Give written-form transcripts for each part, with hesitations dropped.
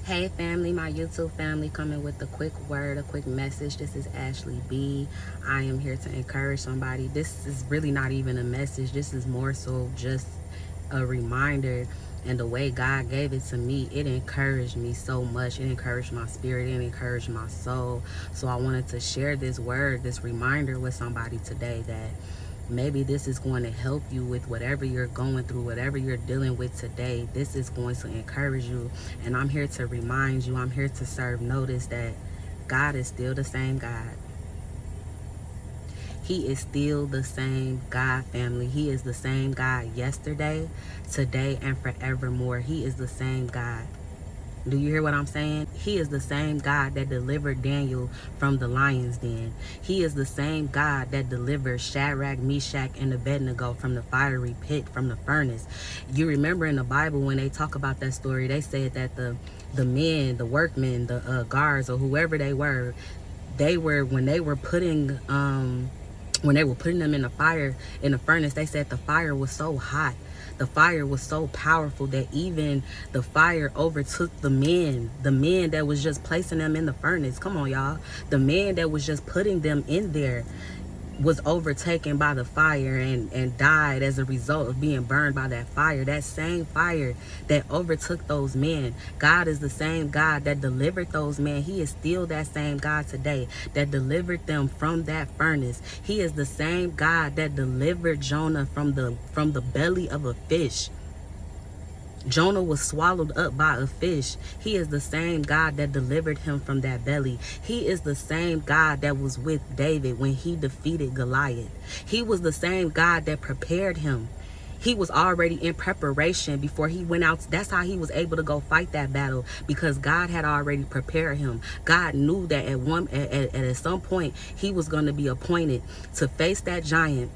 Hey family, my YouTube family, coming with a quick word, a quick message. This is Ashley B. I am here to encourage somebody. This is really not even a message. This is more so just a reminder. And the way God gave it to me, it encouraged me so much. It encouraged my spirit. It encouraged my soul. So I wanted to share this word, this reminder with somebody today that maybe this is going to help you with whatever you're going through, whatever you're dealing with today. This is going to encourage you. And I'm here to remind you, I'm here to serve notice that God is still the same God. He is still the same God, family. He is the same God yesterday, today, and forevermore. He is the same God. Do you hear what I'm saying? He is the same God that delivered Daniel from the lion's den. He is the same God that delivered Shadrach, Meshach, and Abednego from the fiery pit, from the furnace. You remember in the Bible when they talk about that story, they said that the men, the workmen, the guards, or whoever they were, when they were putting them in the fire, in the furnace, they said the fire was so hot, the fire was so powerful that even the fire overtook the men that was just placing them in the furnace. Come on, y'all. The man that was just putting them in there was overtaken by the fire and died as a result of being burned by that fire. That same fire that overtook those men, God is the same God that delivered those men. He is still that same God today that delivered them from that furnace. He is the same God that delivered Jonah from the belly of a fish. Jonah was swallowed up by a fish. He is the same God that delivered him from that belly. He is the same God that was with David when he defeated Goliath. He was the same God that prepared him. He was already in preparation before he went out. That's how he was able to go fight that battle, because God had already prepared him. God knew that at some point he was going to be appointed to face that giant.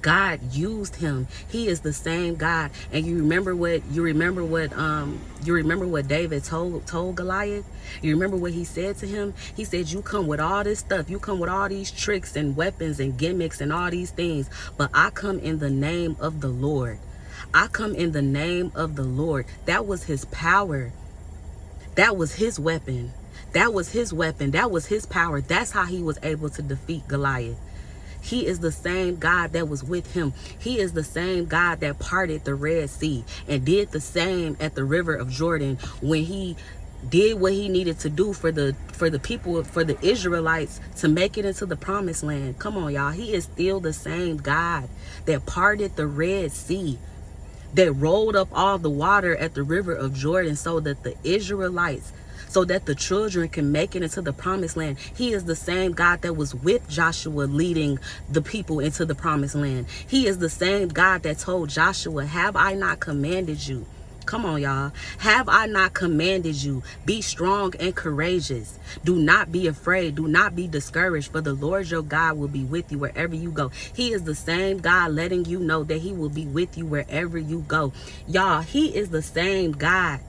God used him. He is the same God. And you remember what David told Goliath? You remember what he said to him? He said, you come with all this stuff. You come with all these tricks and weapons and gimmicks and all these things. But I come in the name of the Lord. I come in the name of the Lord. That was his power. That was his weapon. That was his weapon. That was his power. That's how he was able to defeat Goliath. He is the same God that was with him. He is the same God that parted the Red Sea and did the same at the river of Jordan when he did what he needed to do for the people, for the Israelites to make it into the promised land. Come on, y'all. He is still the same God that parted the Red Sea, that rolled up all the water at the river of Jordan so that the Israelites, so that the children can make it into the promised land. He is the same God that was with Joshua leading the people into the promised land. He is the same God that told Joshua, have I not commanded you? Come on, y'all. Have I not commanded you? Be strong and courageous. Do not be afraid. Do not be discouraged, for the Lord your God will be with you wherever you go. He is the same God letting you know that he will be with you wherever you go. Y'all, he is the same God.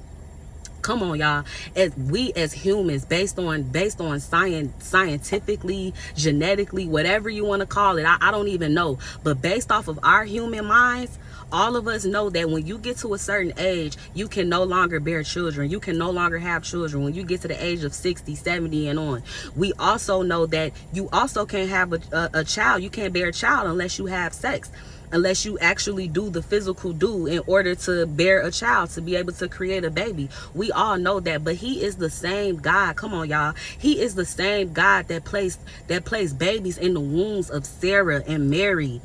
Come on, y'all. As we as humans, based on science, scientifically, genetically, whatever you want to call it, I don't even know. But based off of our human minds, all of us know that when you get to a certain age, you can no longer bear children. You can no longer have children when you get to the age of 60, 70 and on. We also know that you also can't have a child. You can't bear a child unless you have sex, unless you actually do the physical do in order to bear a child, to be able to create a baby. We all know that, but he is the same God. Come on, y'all. He is the same God that placed babies in the wombs of Sarah and Mary.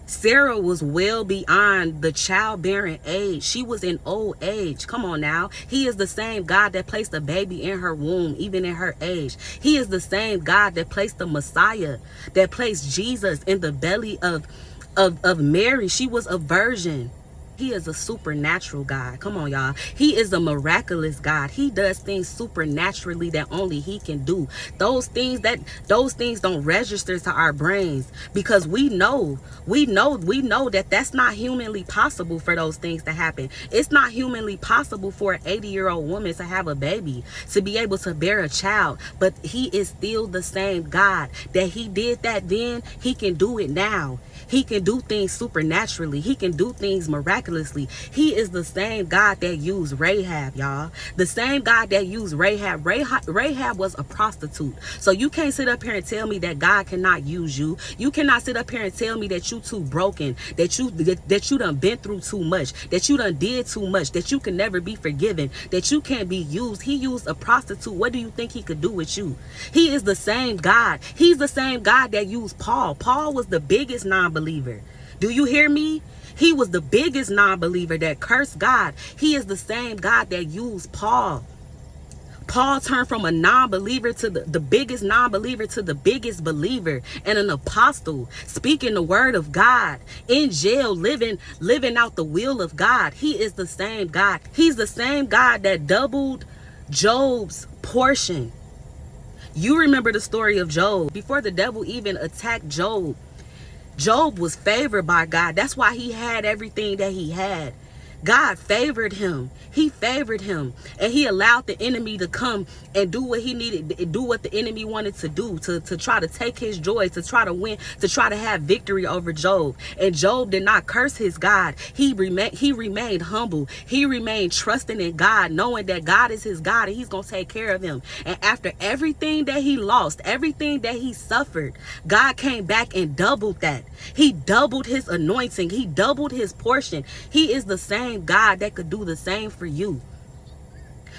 Sarah was well beyond the childbearing age. She was in old age. Come on now. He is the same God that placed a baby in her womb, even in her age. He is the same God that placed the Messiah, that placed Jesus in the belly of Mary. She was a virgin. He is a supernatural God. Come on, y'all. He is a miraculous God. He does things supernaturally that only he can do. Those things don't register to our brains, because we know that that's not humanly possible for those things to happen. It's not humanly possible for an 80-year-old woman to have a baby, to be able to bear a child. But he is still the same God. That he did that then, he can do it now. He can do things supernaturally. He can do things miraculously. miraculously. He is the same God that used Rahab, y'all. The same God that used Rahab. Rahab was a prostitute. So you can't sit up here and tell me that God cannot use you. You cannot sit up here and tell me that you too broken, that you done been through too much, that you done did too much, that you can never be forgiven, that you can't be used. He used a prostitute. What do you think he could do with you? He is the same God. He's the same God that used Paul. Paul was the biggest non-believer. Do you hear me? He was the biggest non-believer that cursed God. He is the same God that used Paul. Paul turned from a non-believer to the biggest non-believer to the biggest believer and an apostle, speaking the word of God, in jail, living out the will of God. He is the same God. He's the same God that doubled Job's portion. You remember the story of Job. Before the devil even attacked Job, Job was favored by God. That's why he had everything that he had. God favored him. He favored him. And he allowed the enemy to come and do what he needed, do what the enemy wanted to do, to try to take his joy, to try to win, to try to have victory over Job. And Job did not curse his God. He remained humble. He remained trusting in God, knowing that God is his God and he's going to take care of him. And after everything that he lost, everything that he suffered, God came back and doubled that. He doubled his anointing. He doubled his portion. He is the same God that could do the same for you.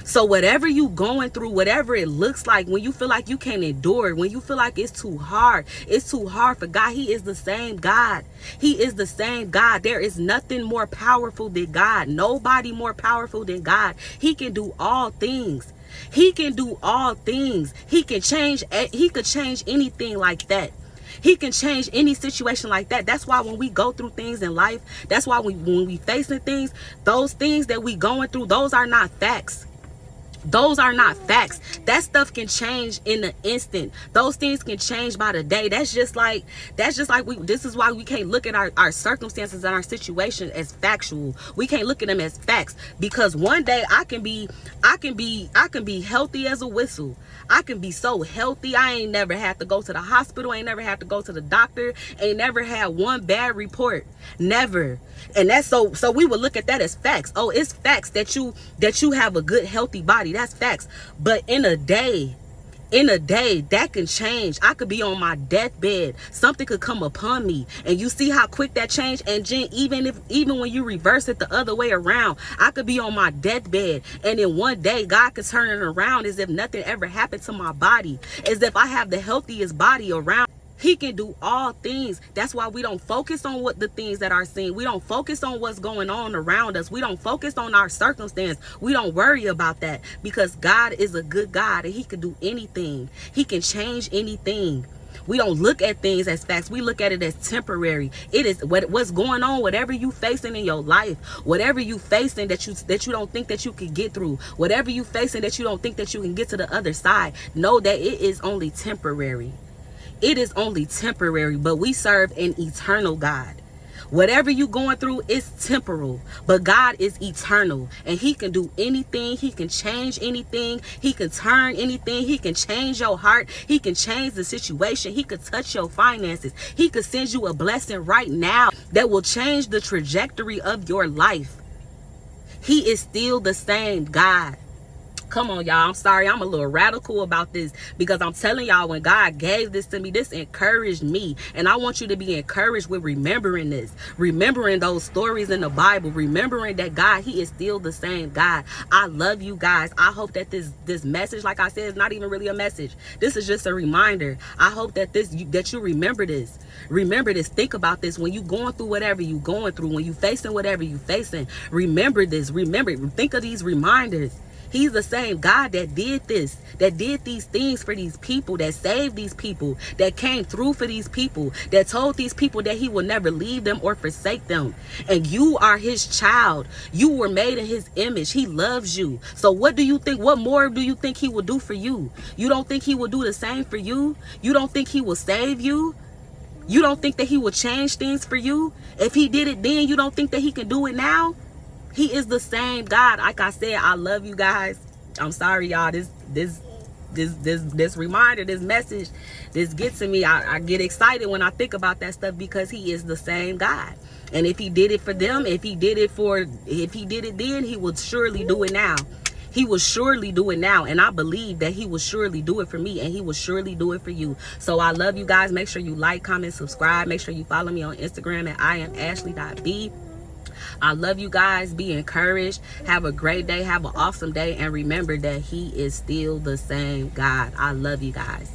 So whatever you going through, whatever it looks like, when you feel like you can't endure it, when you feel like it's too hard for God, he is the same God. He is the same God. There is nothing more powerful than God. Nobody more powerful than God. He can do all things. He can do all things. He could change anything like that. He can change any situation like that. That's why when we go through things in life, that's why when we facing things, those things that we going through, those are not facts. Those are not facts. That stuff can change in an instant. Those things can change by the day. This is why we can't look at our circumstances and our situation as factual. We can't look at them as facts, because one day I can be healthy as a whistle. I can be so healthy. I ain't never had to go to the hospital. I ain't never had to go to the doctor. Ain't never had one bad report. Never. And that's so we would look at that as facts. Oh, it's facts that you have a good, healthy body. That's facts. But in a day, that can change. I could be on my deathbed. Something could come upon me. And you see how quick that changed? And Jen, even when you reverse it the other way around, I could be on my deathbed. And in one day, God could turn it around as if nothing ever happened to my body. As if I have the healthiest body around. He can do all things. That's why we don't focus on the things that are seen. We don't focus on what's going on around us. We don't focus on our circumstance. We don't worry about that, because God is a good God and he can do anything. He can change anything. We don't look at things as facts. We look at it as temporary. It is what's going on, whatever you facing in your life, whatever you facing that you don't think that you can get through, whatever you facing that you don't think that you can get to the other side. Know that it is only temporary. It is only temporary, but we serve an eternal God. Whatever you going through is temporal, but God is eternal, and he can do anything. He can change anything. He can turn anything. He can change your heart. He can change the situation. He could touch your finances. He could send you a blessing right now that will change the trajectory of your life. He is still the same God. Come on, y'all. I'm sorry. I'm a little radical about this, because I'm telling y'all, when God gave this to me, this encouraged me. And I want you to be encouraged with remembering this, remembering those stories in the Bible, remembering that God, he is still the same God. I love you guys. I hope that this message, like I said, is not even really a message. This is just a reminder. I hope that you remember this. Remember this. Think about this. When you going through whatever you going through, when you facing whatever you facing, remember this. Remember it. Think of these reminders. He's the same God that did this, that did these things for these people, that saved these people, that came through for these people, that told these people that he will never leave them or forsake them. And you are his child. You were made in his image. He loves you. So what do you think? What more do you think he will do for you? You don't think he will do the same for you? You don't think he will save you? You don't think that he will change things for you? If he did it then, you don't think that he can do it now? He is the same God. Like I said, I love you guys. I'm sorry, y'all. This reminder, this message, this gets to me. I get excited when I think about that stuff, because he is the same God. And if he did it for them, if he did it then, he would surely do it now. He will surely do it now. And I believe that he will surely do it for me, and he will surely do it for you. So I love you guys. Make sure you like, comment, subscribe. Make sure you follow me on Instagram at IamAshley.B. I love you guys. Be encouraged. Have a great day. Have an awesome day. And remember that he is still the same God. I love you guys.